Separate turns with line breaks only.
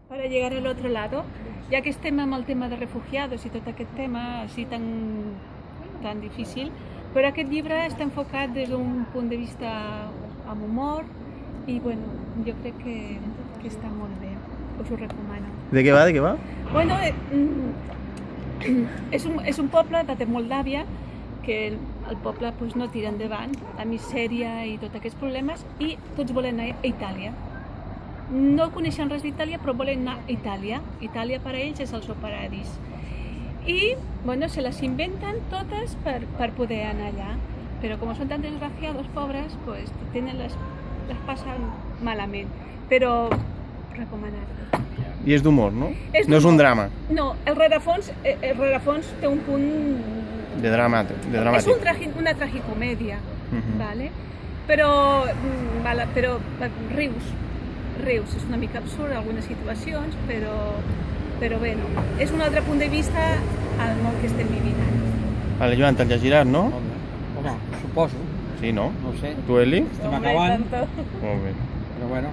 para llegar al otro lado, ja que estem amb el tema de refugiados i tot aquest tema així tan difícil, però aquest llibre està enfocat des d'un punt de vista amb humor i bueno, jo crec que està molt bé, us ho recomano.
De què va, de què va?
Bueno, és un poble de Moldàvia que el poble pues, no tira endavant, la misèria i tots aquests problemes, i tots volen anar a Itàlia. No coneixen res d'Itàlia, però volen anar a Itàlia. Itàlia per a ells és el seu paradís. I bueno, se les inventen totes per poder anar allà. Però com són tan desgraciados, pobres, pues, les passen malament. Però recomanar-lo.
I és d'humor, no? No és un drama.
No, el rerefons té un punt...
De dramàtic.
És una tragicomèdia, ¿vale? Però rius. És una mica absurd en algunes situacions, però bé, és un altre punt de vista al món que estem vivint ara.
Vale, Joan, te'l llegiràs, no?
Home, suposo.
Sí, no?
No ho sé.
Tu, Eli?
Estem acabant.
Molt bé.
Però bueno,